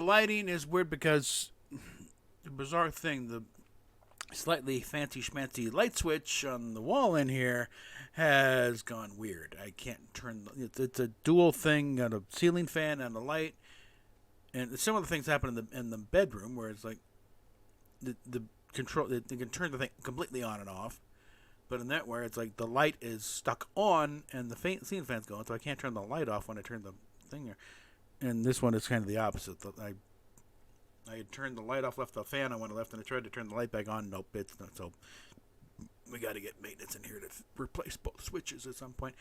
lighting is weird because the bizarre thing, the slightly fancy schmancy light switch on the wall in here has gone weird. I can't turn. It's a dual thing, got a ceiling fan and a light, and some of the things happen in the bedroom where it's like the control. They can turn the thing completely on and off, but in that where it's like the light is stuck on and the ceiling fan's going, so I can't turn the light off when I turn the thing here. And this one is kind of the opposite. I had turned the light off, left the fan on when I left, and I tried to turn the light back on. Nope, it's not. So we got to get maintenance in here to replace both switches at some point.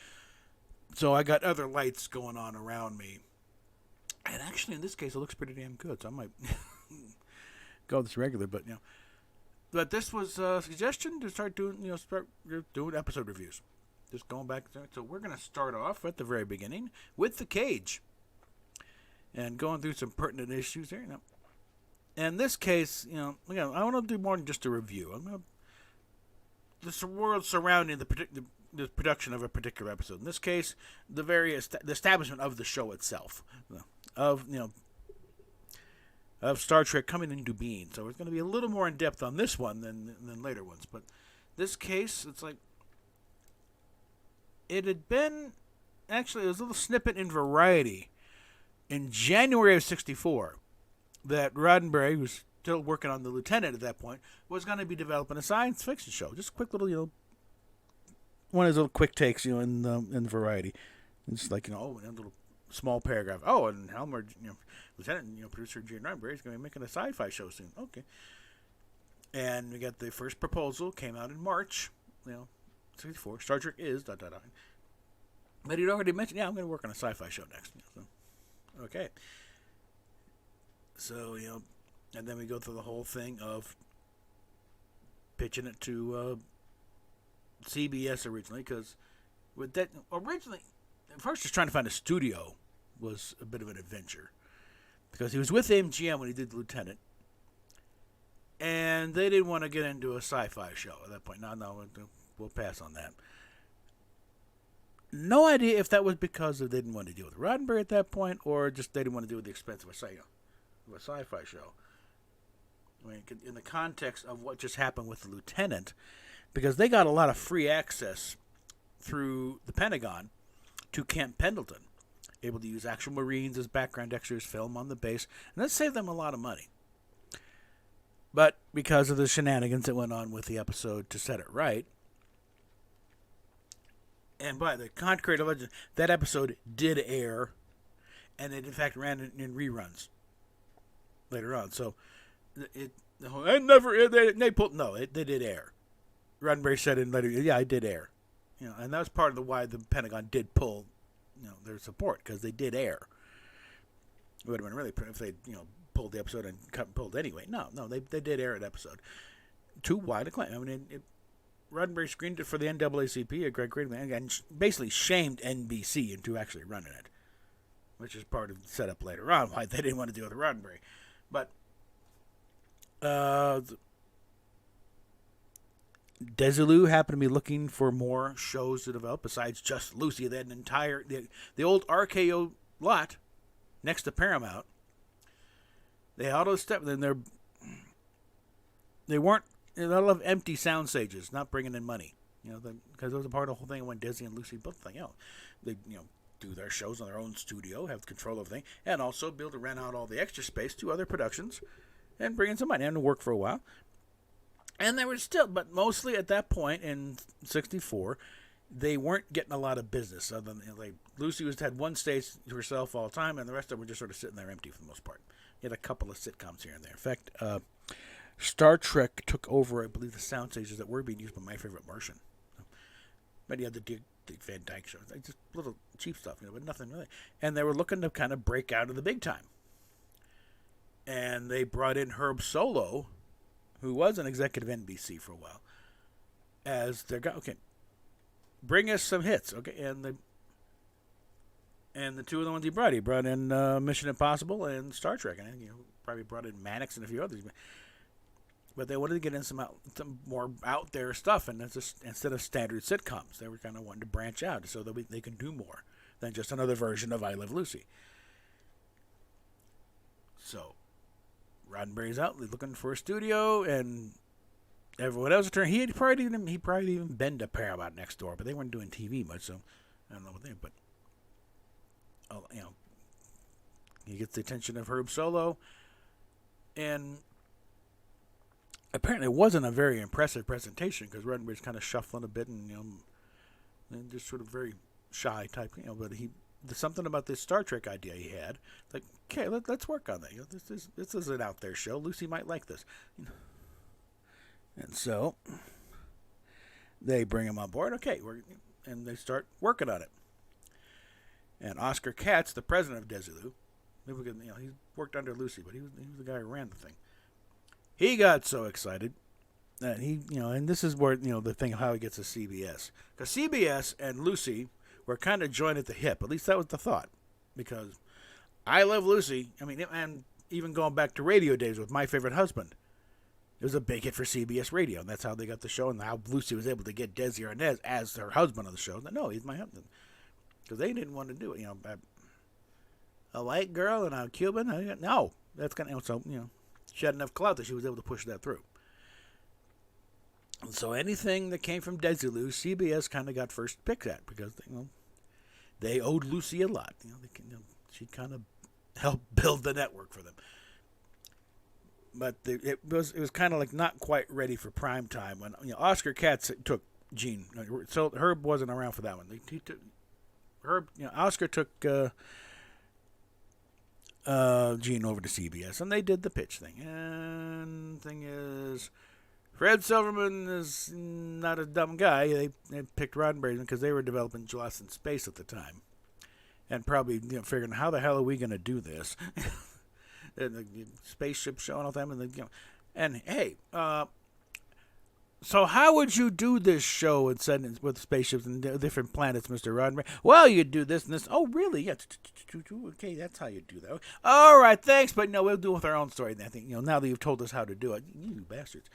So I got other lights going on around me. And actually, in this case, it looks pretty damn good. So I might go this regular, but But this was a suggestion to start doing episode reviews. Just going back. So we're going to start off at the very beginning with The Cage. And going through some pertinent issues here. In this case, again, I want to do more than just a review. I'm going to the world surrounding the production of a particular episode. In this case, the establishment of the show itself, of Star Trek coming into being. So it's going to be a little more in depth on this one than later ones. But this case, it's like it had been actually, it was a little snippet in Variety in January of '64 that Roddenberry, who's still working on The Lieutenant at that point, was going to be developing a science fiction show. Just a quick little, one of his little quick takes, in Variety. It's like, a little small paragraph. Oh, and Helmer, Lieutenant, producer Gene Roddenberry is going to be making a sci-fi show soon. Okay. And we got the first proposal, came out in March, 64. Star Trek is, ... But he'd already mentioned, I'm going to work on a sci-fi show next. Okay. So, and then we go through the whole thing of pitching it to CBS originally, because with that, originally, first just trying to find a studio was a bit of an adventure, because he was with MGM when he did The Lieutenant, and they didn't want to get into a sci-fi show at that point. No, we'll pass on that. No idea if that was because they didn't want to deal with Roddenberry at that point, or just they didn't want to deal with the expense of a sci-fi show. I mean, in the context of what just happened with The Lieutenant, because they got a lot of free access through the Pentagon to Camp Pendleton, able to use actual Marines as background extras, film on the base, and that saved them a lot of money. But because of the shenanigans that went on with the episode to set it right, and by the contrary to legend, that episode did air, and it in fact ran in reruns later on. So they did air. Roddenberry said in later, it did air, and that was part of why the Pentagon did pull, their support, because they did air. It would have been really if they, pulled the episode and cut and pulled anyway. No, they did air an episode. To wide acclaim. I mean, Roddenberry screened it for the NAACP at Greg Greenman and basically shamed NBC into actually running it, which is part of the setup later on why they didn't want to deal with Roddenberry. But Desilu happened to be looking for more shows to develop besides just Lucy. They had an entire the old RKO lot next to Paramount. They auto step, then they weren't. A lot of empty sound stages, not bringing in money. Because it was a part of the whole thing when Desi and Lucy both thing out. They do their shows on their own studio, have control of everything, and also be able to rent out all the extra space to other productions and bring in some money and work for a while. And they were still, but mostly at that point in '64, they weren't getting a lot of business. Other than Lucy had one stage to herself all the time, and the rest of them were just sort of sitting there empty for the most part. You had a couple of sitcoms here and there. In fact, Star Trek took over, I believe, the sound stages that were being used by My Favorite Martian. But you had the Dick Van Dyke show, just little cheap stuff, but nothing really. And they were looking to kind of break out of the big time. And they brought in Herb Solow, who was an executive NBC for a while, as their guy. Okay, bring us some hits. Okay, and the two of the ones he brought in Mission Impossible and Star Trek, and probably brought in Mannix and a few others. But they wanted to get in some more out there stuff, and that's just, instead of standard sitcoms, they were kind of wanting to branch out so that they can do more than just another version of I Love Lucy. So Roddenberry's out looking for a studio, and everyone else turned. He probably even been to Paramount next door, but they weren't doing TV much, so I don't know what they. But he gets the attention of Herb Solow, and apparently it wasn't a very impressive presentation because Roddenberry's kind of shuffling a bit and just sort of very shy type, But there's something about this Star Trek idea he had. It's like, okay, let's work on that. This is an out there show. Lucy might like this. And so they bring him on board. Okay, and they start working on it. And Oscar Katz, the president of Desilu, he worked under Lucy, but he was the guy who ran the thing. He got so excited that and this is where the thing of how he gets to CBS, because CBS and Lucy were kind of joined at the hip. At least that was the thought, because I Love Lucy. I mean, and even going back to radio days with My Favorite Husband. It was a big hit for CBS Radio, and that's how they got the show, and how Lucy was able to get Desi Arnaz as her husband on the show. No, he's my husband. Because they didn't want to do it. A white girl and a Cuban? No. That's kind of, she had enough clout that she was able to push that through. And so anything that came from Desilu, CBS kind of got first pick at, because, they owed Lucy a lot. She kind of helped build the network for them. But it was kind of like not quite ready for prime time when Oscar Katz took Gene. So Herb wasn't around for that one. He took Herb. Oscar took Gene over to CBS, and they did the pitch thing. And the thing is, Fred Silverman is not a dumb guy. They picked Roddenberry because they were developing Lost in Space at the time, and probably figuring how the hell are we going to do this. And the spaceship show and all that, and hey, so how would you do this show with spaceships and different planets, Mr. Roddenberry? Well, you do this and this. Oh, really? Yeah. Okay, that's how you do that. All right, thanks, but no, we'll do it with our own story. And I think now that you've told us how to do it, you bastards.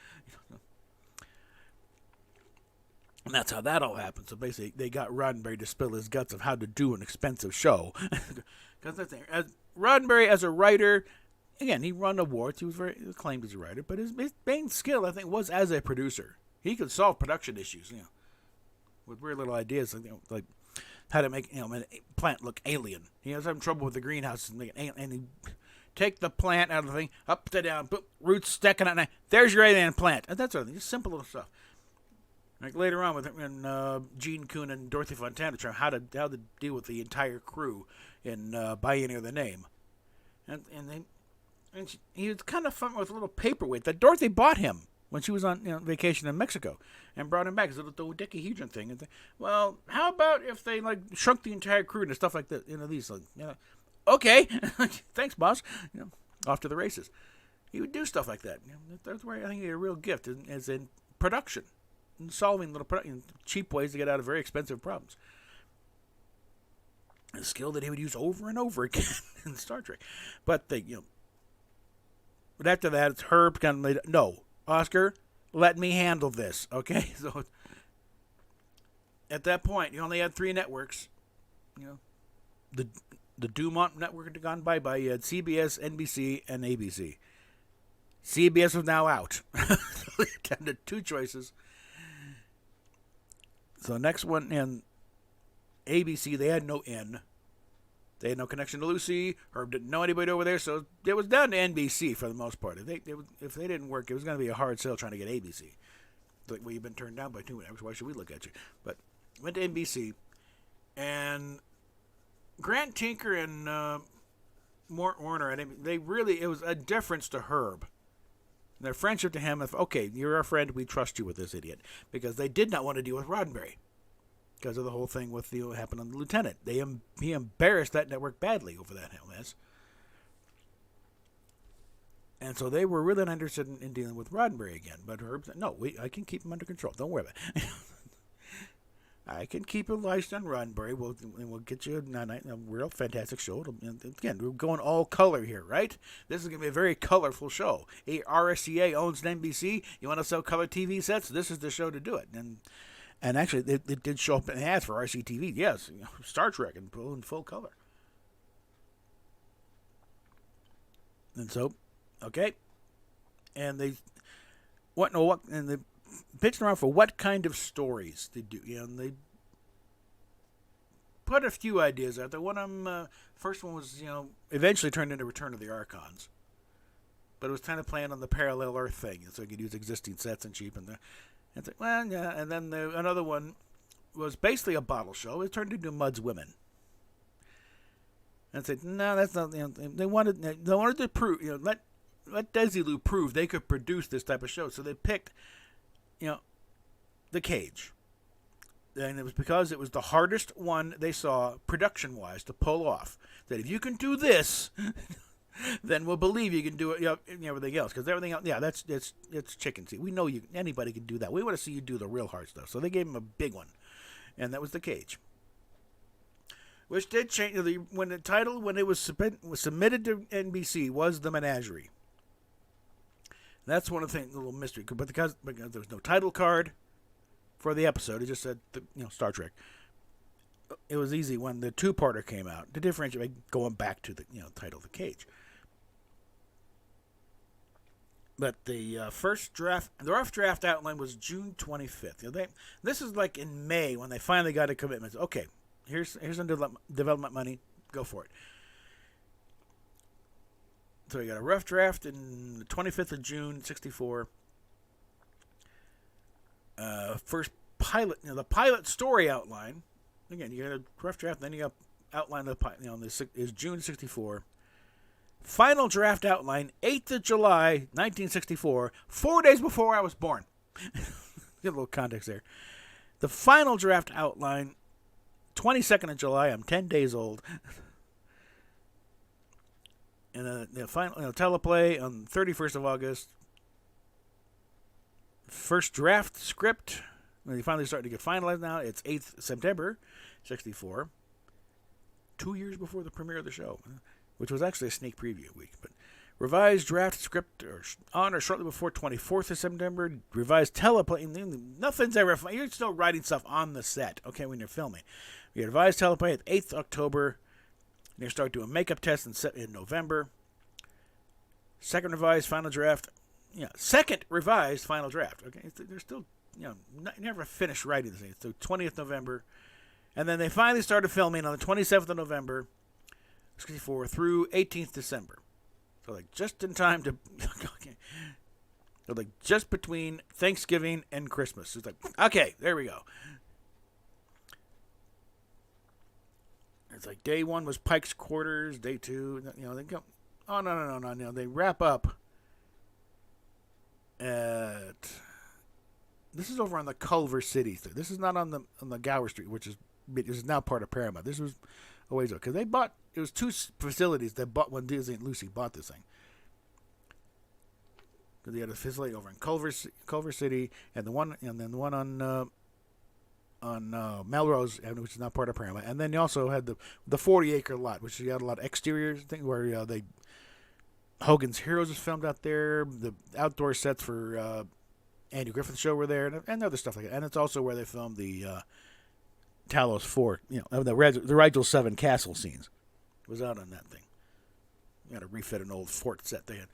And that's how that all happened. So basically, they got Roddenberry to spill his guts of how to do an expensive show. Because that's the thing. Roddenberry, as a writer. Again, he won awards. He was very acclaimed as a writer, but his main skill, I think, was as a producer. He could solve production issues, with weird little ideas, like how to make a plant look alien. He was having trouble with the greenhouse, and he take the plant out of the thing, upside down, put roots sticking out, and there's your alien plant. And that's everything. Just simple little stuff. Like later on, when Gene Kuhn and Dorothy Fontana try how to deal with the entire crew in Biennial of the Name, and he was kind of fun with a little paperweight that Dorothy bought him when she was on vacation in Mexico, and brought him back as a little dodecahedron thing. Well, how about if they shrunk the entire crew and stuff like that? These okay, thanks, boss. Off to the races. He would do stuff like that. That's where I think he had a real gift is in production, and solving little cheap ways to get out of very expensive problems. A skill that he would use over and over again in Star Trek, but But after that, it's Herb kind of no, Oscar, let me handle this, okay? So at that point, you only had 3 networks. The Dumont network had gone bye-bye. You had CBS, NBC, and ABC. CBS was now out. So you had 2 choices. So next one, in ABC, they had no N. They had no connection to Lucy. Herb didn't know anybody over there, so it was down to NBC for the most part. If they didn't work, it was going to be a hard sell trying to get ABC. Like, well, you've been turned down by 2 networks. Why should we look at you? But went to NBC, and Grant Tinker and Mort Warner, it was a difference to Herb. Their friendship to him, okay, you're our friend, we trust you with this idiot. Because they did not want to deal with Roddenberry. Because of the whole thing with what happened on the Lieutenant. He embarrassed that network badly over that mess. And so they were really not interested in dealing with Roddenberry again. But Herb said, no, I can keep him under control. Don't worry about it. I can keep a license on Roddenberry. We'll get you a real fantastic show. Again, we're going all color here, right? This is going to be a very colorful show. RSCA owns NBC. You want to sell color TV sets? This is the show to do it. And actually, it did show up in ads for RCTV. Yes, Star Trek in full color. And so, okay, and they and they pitched around for what kind of stories they do. And they put a few ideas out there. One of them, first one was eventually turned into Return of the Archons, but it was kind of playing on the parallel Earth thing, so you could use existing sets and cheapen them. And it's like, well, yeah. And then another one was basically a bottle show. It turned into Mud's Women. And said, no, that's not. They wanted to prove, let Desilu prove they could produce this type of show. So they picked, The Cage. And it was because it was the hardest one they saw production-wise to pull off. That if you can do this, then we'll believe you can do it. Everything else, because everything else, it's chicken seed. We know anybody can do that. We want to see you do the real hard stuff. So they gave him a big one, and that was The Cage, which did change. When it was submitted to NBC was The Menagerie. That's one of the things, a little mystery, but because there was no title card for the episode, it just said Star Trek. It was easy when the two-parter came out to differentiate, going back to the title, The Cage. But the first draft, the rough draft outline was June 25th. This is like in May when they finally got a commitment. Okay, here's some development money. Go for it. So you got a rough draft in the 25th of June, 64. First pilot, the pilot story outline. Again, you got a rough draft, then you got outline of the pilot. This is June 64. Final draft outline, 8th of July, 1964, 4 days before I was born. Get a little context there. The final draft outline, 22nd of July, I'm 10 days old. And the final teleplay on 31st of August. First draft script, when they finally starting to get finalized now, it's 8th September, 64. 2 years before the premiere of the show, which was actually a sneak preview week. But revised draft script on or shortly before 24th of September. Revised teleplay. Nothing's ever. You're still writing stuff on the set, okay, when you're filming. You revised teleplay at 8th October. And you start doing makeup tests in November. Second revised final draft. Second revised final draft. Okay, they're still never finished writing this thing. So 20th November. And then they finally started filming on the 27th of November, 64, through 18th December. So just in time to, so just between Thanksgiving and Christmas. It's okay, there we go. It's day one was Pike's Quarters, day two, they go, oh, no, they wrap up at, this is over on the Culver City thing. This is not on the Gower Street, which is now part of Paramount. This was a ways ago, because it was two facilities that bought when Disney and Lucy bought this thing. Because they had a facility over in Culver City, and the one on Melrose, which is not part of Paramount. And then you also had the 40-acre lot, which you had a lot of exterior thing where Hogan's Heroes was filmed out there. The outdoor sets for Andy Griffith's show were there, and other stuff like that. And it's also where they filmed the Talos 4, the Rigel 7 castle scenes. It was out on that thing. You got to refit an old fort set they had.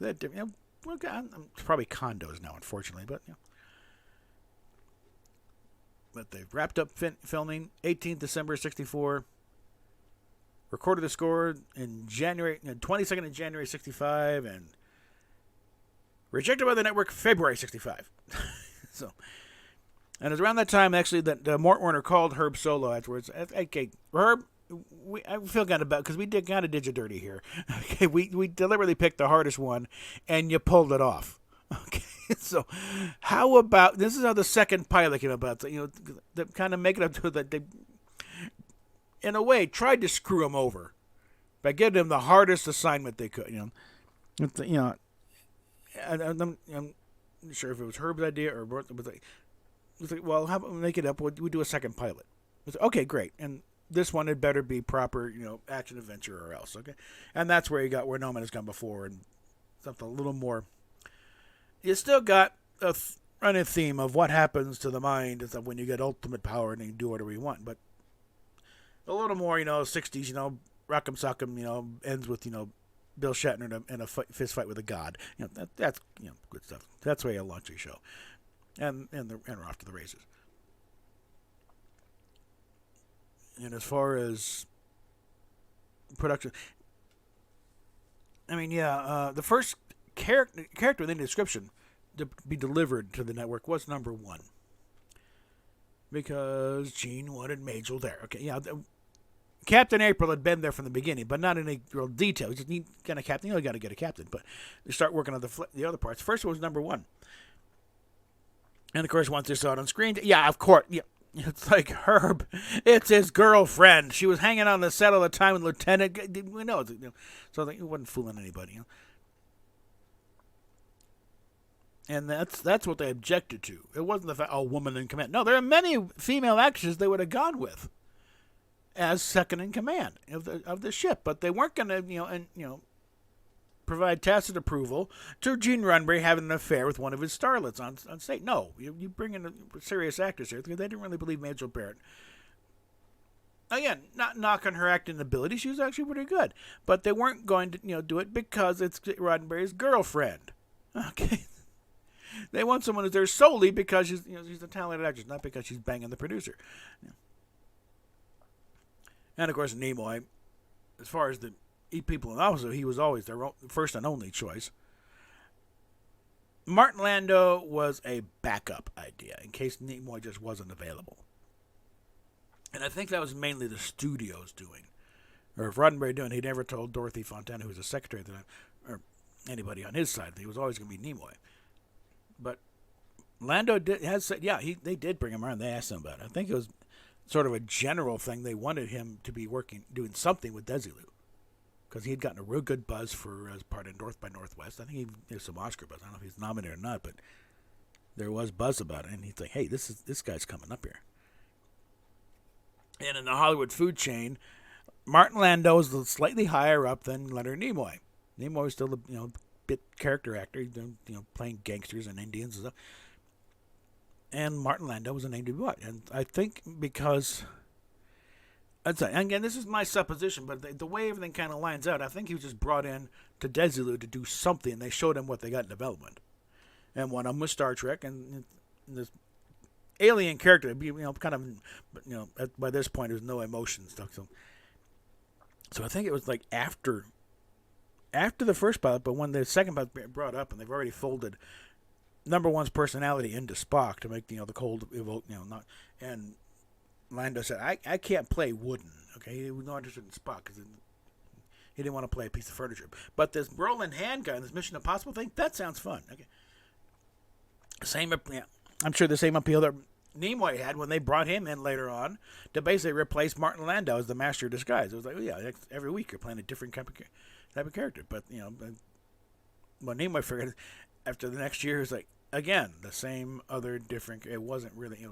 It's probably condos now, unfortunately, but But they've wrapped up filming 18th December 64. Recorded the score in January, 22nd of January 65, and rejected by the network February 65. So, and it was around that time actually that Mort Warner called Herb Solow afterwards. Okay, Herb, I feel kind of bad because we kind of did you dirty here. Okay, we deliberately picked the hardest one, and you pulled it off. Okay, so how about this? Is how the second pilot came about. They kind of make it up to that they, in a way, tried to screw him over by giving him the hardest assignment they could. I'm not sure if it was Herb's idea or it was well, how about we make it up? We do a second pilot. Okay, great, and this one had better be proper, action adventure or else. Okay, and that's where you got Where No Man Has Gone Before and something a little more. You still got a running theme of what happens to the mind when you get ultimate power and you do whatever you want, but a little more, 60s, Rock'em Sock'em, ends with, Bill Shatner in a fist fight with a god. That's good stuff. That's why you launch a show, and we're off to the races. And as far as production, I mean, the first character within the description to be delivered to the network was number one. Because Gene wanted Majel there. Okay, Captain April had been there from the beginning, but not in any real detail. You just need kind of captain. You got to get a captain, but they start working on the other parts. First one was number one, and of course, once they saw it on screen, of course, it's like Herb. It's his girlfriend. She was hanging on the set all the time with Lieutenant. We know, so he wasn't fooling anybody. And that's what they objected to. It wasn't the fact, woman in command. No, there are many female actresses they would have gone with as second in command of the ship, but they weren't going to, provide tacit approval to Gene Roddenberry having an affair with one of his starlets on stage. No, you bring in a serious actress here because they didn't really believe Majel Barrett. Again, not knocking her acting ability, she was actually pretty good, but they weren't going to do it because it's Roddenberry's girlfriend. Okay. They want someone who's there solely because she's a talented actress, not because she's banging the producer. And of course, Nimoy, as far as the people in the office, he was always their first and only choice. Martin Landau was a backup idea in case Nimoy just wasn't available. And I think that was mainly the studio's doing. Or if Roddenberry doing, he never told Dorothy Fontana, who was a secretary at the time, or anybody on his side, that he was always going to be Nimoy. But Landau has said, they did bring him around. They asked him about it. I think it was sort of a general thing. They wanted him to be doing something with Desilu, because he had gotten a real good buzz for as part of North by Northwest. I think there's some Oscar buzz. I don't know if he's nominated or not, but there was buzz about it. And he's like, hey, this guy's coming up here. And in the Hollywood food chain, Martin Landau is slightly higher up than Leonard Nimoy. Nimoy was still a bit character actor, playing gangsters and Indians and stuff. And Martin Landau was a name to be bought. And I think because, again, this is my supposition, but the way everything kind of lines out, I think he was just brought in to Desilu to do something. They showed him what they got in development. And one of them was Star Trek, and this alien character, kind of, by this point, there's no emotion stuff. So I think it was like after the first pilot, but when the second pilot brought up, and they've already folded number one's personality into Spock to make the cold evoke, not. And Landau said, I can't play wooden. Okay, he was not interested in Spock because he didn't want to play a piece of furniture. But this Roland handgun, this Mission Impossible thing, that sounds fun. Okay, I'm sure the same appeal that Nimoy had when they brought him in later on to basically replace Martin Landau as the master of disguise. It was like, every week you're playing a different type of character. But when Nimoy figured after the next year, it was like, again, the same other different. It wasn't really,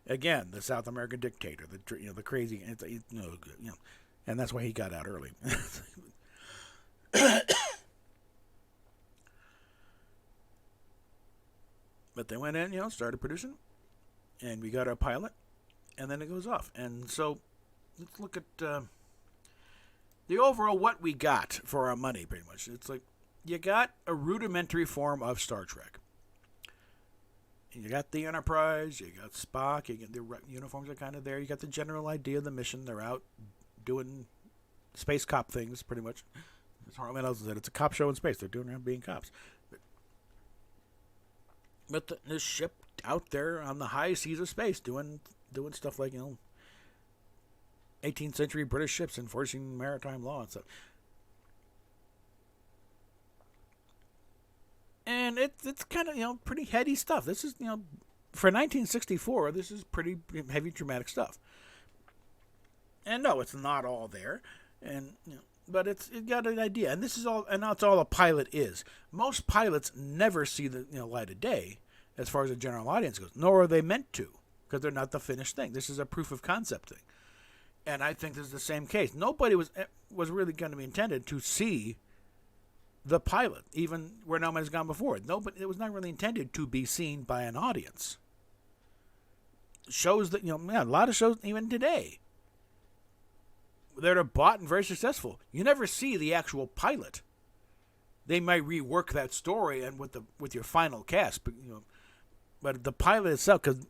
again, the South American dictator, the crazy, and that's why he got out early. But they went in, started producing, and we got our pilot, and then it goes off. And so let's look at the overall what we got for our money, pretty much. It's like you got a rudimentary form of Star Trek. You got the Enterprise, you got Spock, you get the uniforms are kind of there. You got the general idea of the mission. They're out doing space cop things, pretty much. As Harlan Ellison said, it's a cop show in space. They're doing around being cops. But this ship out there on the high seas of space doing stuff like, 18th century British ships enforcing maritime law and stuff. And it's kind of, pretty heady stuff. This is, for 1964, this is pretty heavy, dramatic stuff. And no, it's not all there. And, but it got an idea. And this is all, and that's all a pilot is. Most pilots never see the light of day as far as the general audience goes, nor are they meant to, because they're not the finished thing. This is a proof of concept thing. And I think this is the same case. Nobody was really going to be intended to see the pilot, even where No Man's Gone before. Nobody, it was not really intended to be seen by an audience. Shows that, a lot of shows, even today, that are bought and very successful. You never see the actual pilot. They might rework that story and with your final cast, but the pilot itself, because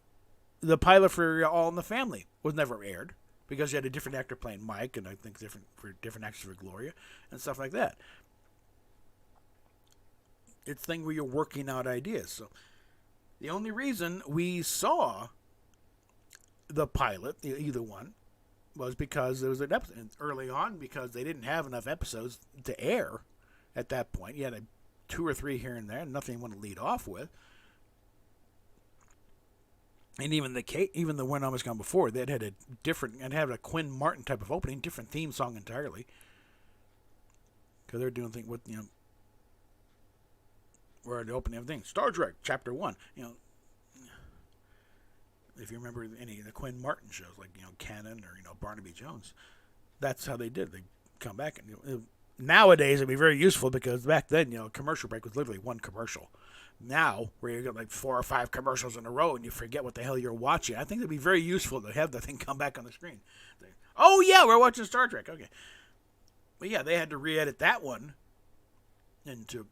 the pilot for All in the Family was never aired because you had a different actor playing Mike, and I think different actors for Gloria and stuff like that. It's a thing where you're working out ideas. So the only reason we saw the pilot, either one, was because there was an episode early on, because they didn't have enough episodes to air at that point. You had 2 or 3 here and there, nothing you want to lead off with. And even the When I Was Gone Before, they had a different, and had a Quinn Martin type of opening, different theme song entirely. Because they're doing things with, where the opening of things, Star Trek Chapter 1, if you remember any of the Quinn Martin shows, like, Canon or, Barnaby Jones, that's how they did. They come back, and nowadays it'd be very useful, because back then, commercial break was literally one commercial. Now, where you get like 4 or 5 commercials in a row and you forget what the hell you're watching, I think it'd be very useful to have the thing come back on the screen. Oh yeah, we're watching Star Trek. Okay. But yeah, they had to re-edit that one into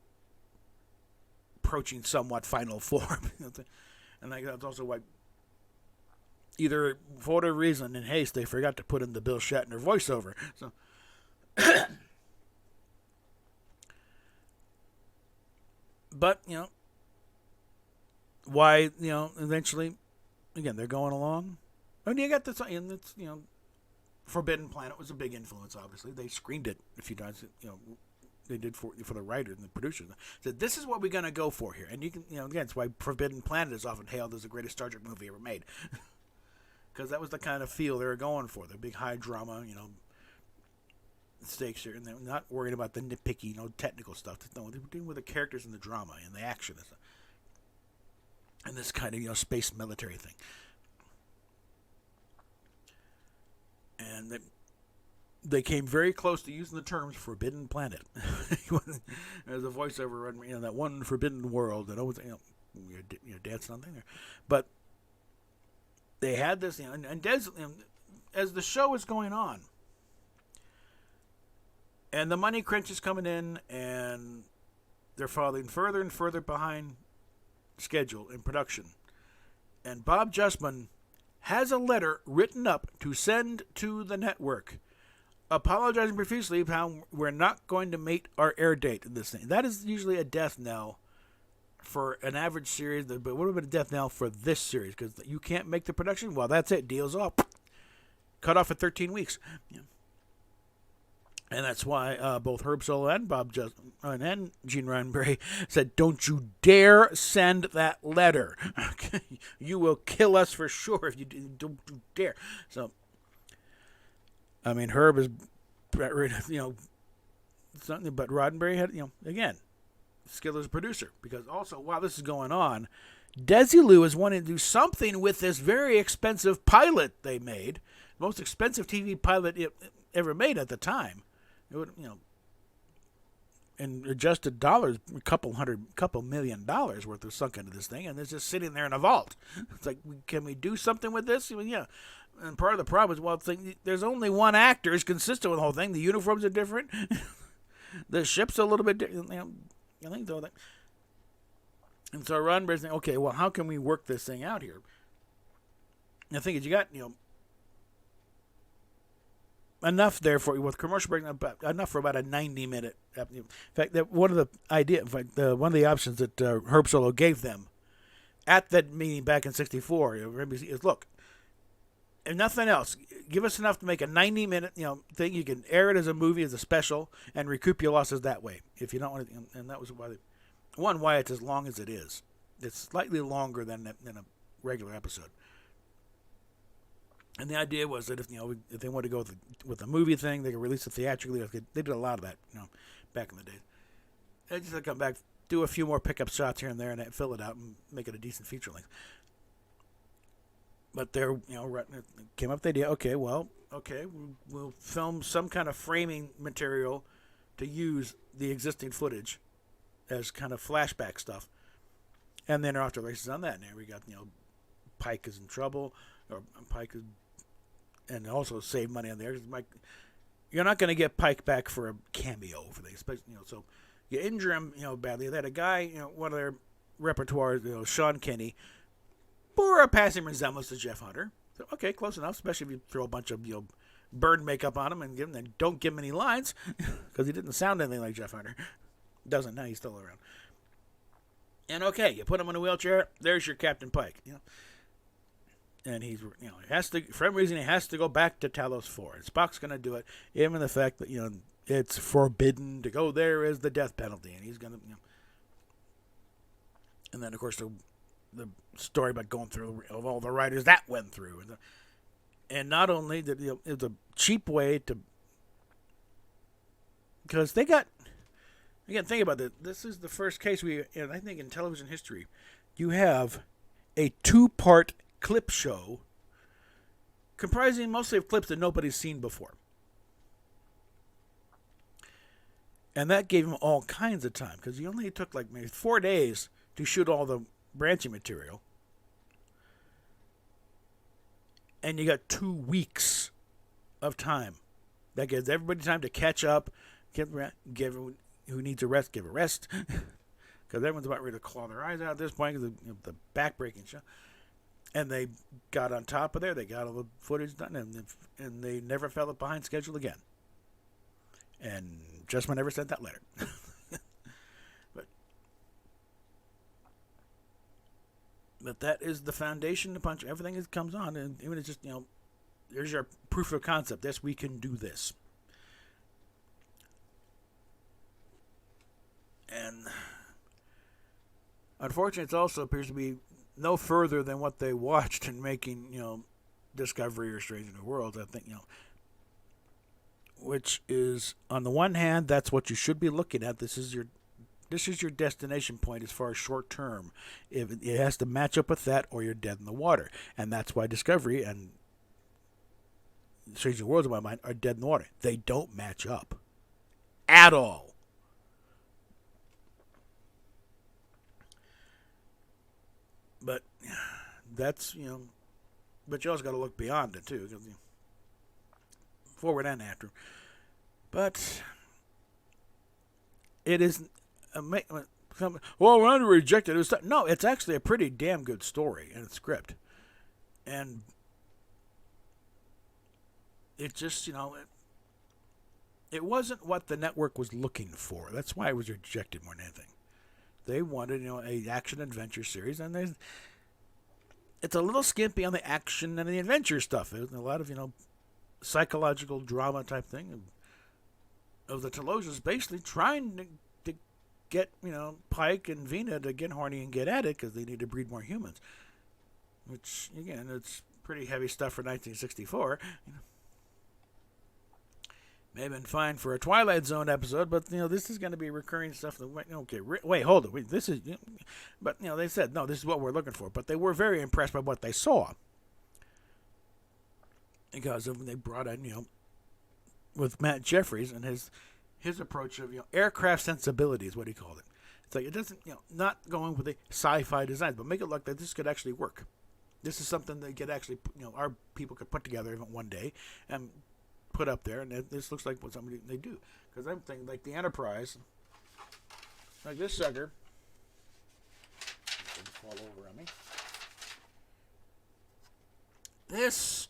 approaching somewhat final form. And that's also why, either for whatever reason, in haste, they forgot to put in the Bill Shatner voiceover. So, but, why, eventually, again, they're going along. And you got this, and it's, Forbidden Planet was a big influence, obviously. They screened it a few times, they did for the writers and the producers. Said, this is what we're going to go for here. And you can, again, it's why Forbidden Planet is often hailed as the greatest Star Trek movie ever made. Because that was the kind of feel they were going for. The big high drama, stakes here. And they're not worried about the nitpicky, technical stuff. No, they were dealing with the characters and the drama and the action and stuff. And this kind of, space military thing. And they came very close to using the terms Forbidden Planet. As a voiceover, that one forbidden world that always, dancing on thing there. But they had this, and Des, as the show is going on, and the money crunch is coming in, and they're falling further and further behind schedule in production. And Bob Justman has a letter written up to send to the network, apologizing profusely for how we're not going to meet our air date in this thing. That is usually a death knell for an average series, but what would have been a death knell for this series? Because you can't make the production? Well, that's it. Deal's off. Cut off at 13 weeks. Yeah. And that's why both Herb Solow and Bob Justman and Gene Roddenberry said, don't you dare send that letter. Okay? You will kill us for sure if you do. Don't you dare. So, I mean, Herb is, something, but Roddenberry had, again, skill as a producer. Because also, while this is going on, Desilu is wanting to do something with this very expensive pilot they made. Most expensive TV pilot ever made at the time. It would, in adjusted dollars, a couple $1 million worth of sunk into this thing, and it's just sitting there in a vault. It's like, can we do something with this? Well, yeah. And part of the problem is, well, there's only one actor is consistent with the whole thing. The uniforms are different. The ship's a little bit different. I think so. And so Roddenberry's saying, okay, well, how can we work this thing out here? And the thing is, you got, enough there for with commercial break, enough for about a 90-minute. In fact, one of the options that Herb Solow gave them at that meeting back in '64 is, look, if nothing else, give us enough to make a 90-minute thing. You can air it as a movie, as a special, and recoup your losses that way. If you don't want to, and that was why it's as long as it is. It's slightly longer than a regular episode. And the idea was that if they wanted to go with the movie thing, they could release it theatrically. They did a lot of that, back in the day. They just come back, do a few more pickup shots here and there, and fill it out and make it a decent feature length. But they're, came up with the idea. Okay, we'll film some kind of framing material to use the existing footage as kind of flashback stuff, and then after races on that. And there we got, Pike is in trouble, or Pike is. And also save money on there. you're not going to get Pike back for a cameo for these, but so you injure him, badly. They had a guy, one of their repertoire, Sean Kenny, bore a passing resemblance to Jeff Hunter. So okay, close enough. Especially if you throw a bunch of burn makeup on him and don't give him any lines because he didn't sound anything like Jeff Hunter. Doesn't now. He's still around. And okay, you put him in a wheelchair. There's your Captain Pike. And he's, he has to, for some reason, he has to go back to Talos 4. And Spock's going to do it, even the fact that, it's forbidden to go there is the death penalty. And he's going to, And then, of course, the story about going through of all the writers that went through. And not only that, it's a cheap way to, because they got, again, think about it. This is the first case I think in television history, you have a 2-part clip show comprising mostly of clips that nobody's seen before. And that gave him all kinds of time because he only took like maybe 4 days to shoot all the branching material. And you got 2 weeks of time. That gives everybody time to catch up, give everyone who needs a rest, give a rest. Because everyone's about ready to claw their eyes out at this point because of the back-breaking show. And they got on top of there. They got all the footage done, and they never fell behind schedule again. And Justman never sent that letter. But that is the foundation upon which everything comes on. And even it's just, there's your proof of concept. Yes, we can do this. And unfortunately, it also appears to be no further than what they watched in making, Discovery or Strange New Worlds, I think, which is, on the one hand, that's what you should be looking at. This is your destination point as far as short term. If it has to match up with that, or you're dead in the water. And that's why Discovery and Strange New Worlds, in my mind, are dead in the water. They don't match up at all. But that's, but you also got to look beyond it, too. Forward and after. But it is, well, we're under rejected. No, it's actually a pretty damn good story and script. And it just, it wasn't what the network was looking for. That's why it was rejected more than anything. They wanted, a action-adventure series, and it's a little skimpy on the action and the adventure stuff. There's a lot of, psychological drama type thing of the Talosians basically trying to get, Pike and Vina to get horny and get at it because they need to breed more humans. Which, again, it's pretty heavy stuff for 1964. May have been fine for a Twilight Zone episode, but this is going to be recurring stuff. Wait, hold it. This is, but they said no. This is what we're looking for. But they were very impressed by what they saw because of when they brought in, with Matt Jeffries and his approach of aircraft sensibility is what he called it. It's like it doesn't not going with the sci-fi design, but make it look like this could actually work. This is something that could actually our people could put together even one day and put up there, and this looks like what somebody they do. Because I'm thinking like the Enterprise, like this sucker. Fall over on me. This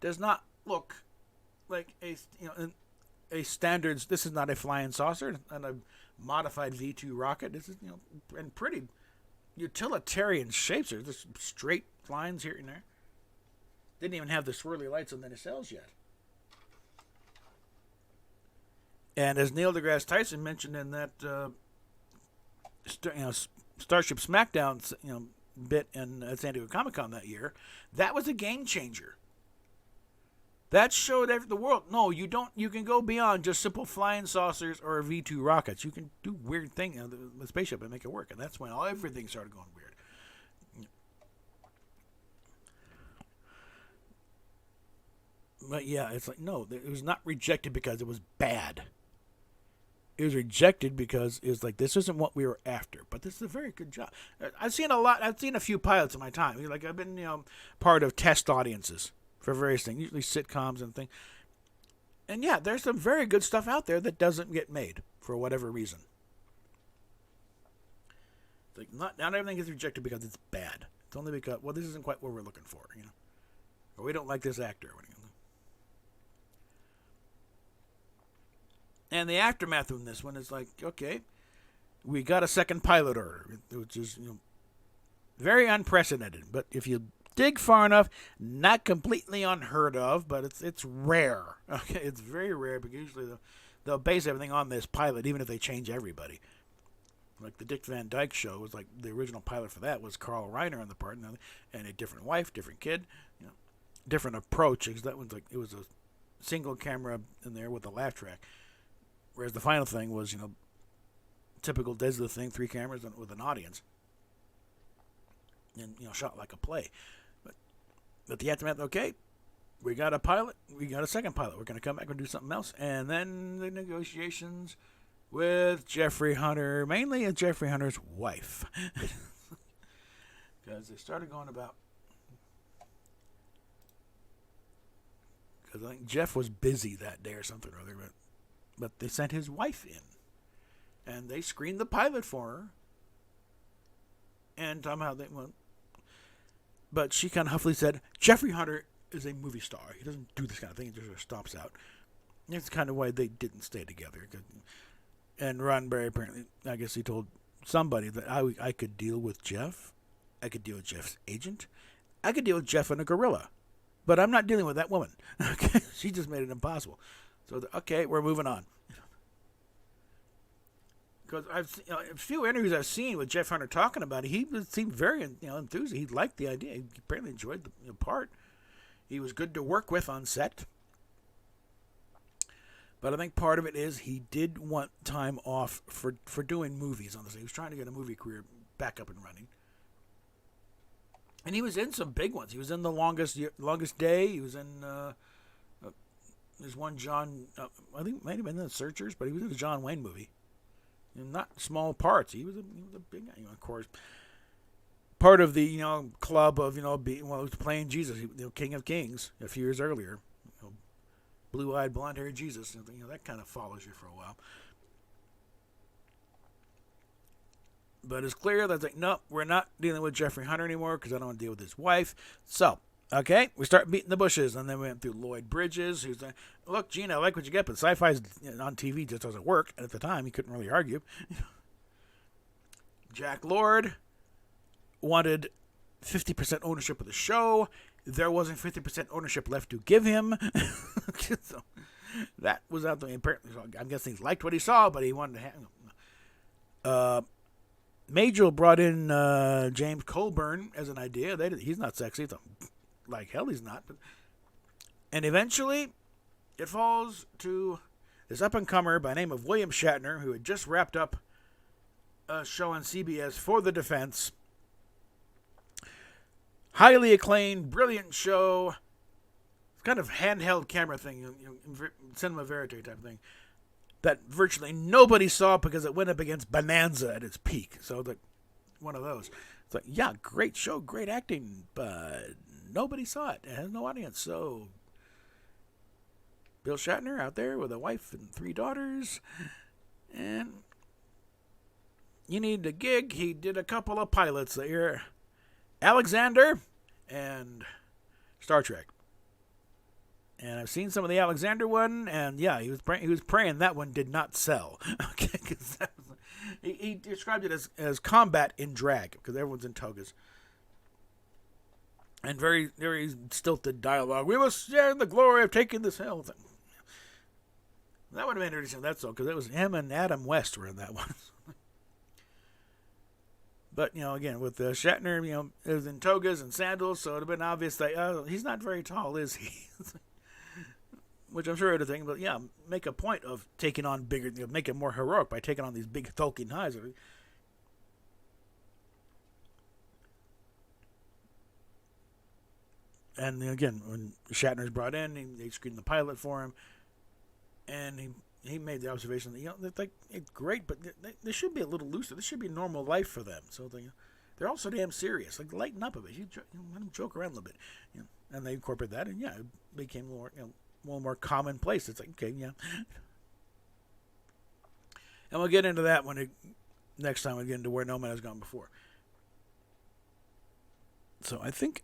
does not look like a standards. This is not a flying saucer and a modified V2 rocket. This is and pretty utilitarian shapes. There's just straight lines here and there. Didn't even have the swirly lights on the nacelles yet. And as Neil deGrasse Tyson mentioned in that, Starship SmackDown, bit in San Diego Comic-Con that year, that was a game changer. That showed the world. No, you don't. You can go beyond just simple flying saucers or V2 rockets. You can do weird things with the spaceship and make it work. And that's when everything started going weird. But yeah, it's like no, it was not rejected because it was bad. It was rejected because it was like, this isn't what we were after. But this is a very good job. I've seen a few pilots in my time. Like I've been, part of test audiences for various things, usually sitcoms and things. And yeah, there's some very good stuff out there that doesn't get made for whatever reason. Like not everything gets rejected because it's bad. It's only because this isn't quite what we're looking for, or we don't like this actor. And the aftermath of this one is like, okay, we got a second pilot order, which is very unprecedented. But if you dig far enough, not completely unheard of, but it's rare. Okay, it's very rare because usually they'll base everything on this pilot, even if they change everybody. Like the Dick Van Dyke Show was like the original pilot for that was Carl Reiner on the part, and a different wife, different kid, different approach. Because that one's like it was a single camera in there with a laugh track, whereas the final thing was typical Days of the Thing, 3 cameras with an audience, and shot like a play. But the aftermath, okay, we got a pilot, we got a second pilot. We're going to come back and do something else. And then the negotiations with Jeffrey Hunter, mainly Jeffrey Hunter's wife. Because they started going about... Because I think Jeff was busy that day or something or other, but they sent his wife in. And they screened the pilot for her. And somehow they went... But she kind of huffily said, Jeffrey Hunter is a movie star. He doesn't do this kind of thing. He just stops out. That's kind of why they didn't stay together. And Roddenberry apparently, I guess he told somebody that I could deal with Jeff. I could deal with Jeff's agent. I could deal with Jeff and a gorilla. But I'm not dealing with that woman. Okay, she just made it impossible. So, okay, we're moving on. Because a few interviews I've seen with Jeff Hunter talking about it, he seemed very enthusiastic. He liked the idea. He apparently enjoyed the part. He was good to work with on set. But I think part of it is he did want time off for doing movies on this. He was trying to get a movie career back up and running. And he was in some big ones. He was in The Longest Day. He was in there's one John, I think it might have been The Searchers, but he was in a John Wayne movie. Not small parts. He was a big guy, of course. Part of the club of he was playing Jesus, King of Kings, a few years earlier. Blue-eyed, blonde-haired Jesus. That kind of follows you for a while. But it's clear that no, we're not dealing with Jeffrey Hunter anymore because I don't want to deal with his wife. So, okay, we start beating the bushes, and then we went through Lloyd Bridges, who's like, look, Gene, I like what you get, but sci-fi on TV just doesn't work. And at the time, he couldn't really argue. Jack Lord wanted 50% ownership of the show. There wasn't 50% ownership left to give him. So that was out there. Apparently, I'm guessing he liked what he saw, but he wanted to have... Majel brought in James Colburn as an idea. He's not sexy. Like hell he's not. And eventually, it falls to this up-and-comer by the name of William Shatner, who had just wrapped up a show on CBS for The Defense. Highly acclaimed, brilliant show. Kind of handheld camera thing, cinema verite type thing. That virtually nobody saw because it went up against Bonanza at its peak. So, one of those. It's like, yeah, great show, great acting, but nobody saw it. It has no audience. So, Bill Shatner out there with a wife and 3 daughters. And you need a gig. He did a couple of pilots there. Alexander and Star Trek. And I've seen some of the Alexander one, and yeah, he was praying that one did not sell. Okay, because he described it as combat in drag, because everyone's in togas. And very, very stilted dialogue. We must share in the glory of taking this hill. That would have been interesting, that's all, because it was him and Adam West were in that one. But, again, with Shatner, it was in togas and sandals, so it would have been obvious that he's not very tall, is he? Which I'm sure would have taken, but yeah, make a point of taking on bigger, make it more heroic by taking on these big hulking highs. And again, when Shatner's brought in, they screened the pilot for him, and he made the observation that it's great, but they should be a little looser. This should be normal life for them. So they're also damn serious. Lighten up a bit. Let them joke around a little bit. And they incorporate that, and yeah, it became more little more commonplace. It's like, okay, yeah. And we'll get into that next time we get into where No Man has gone before. So I think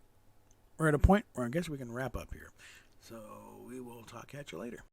we're at a point where I guess we can wrap up here. So we will talk at you later.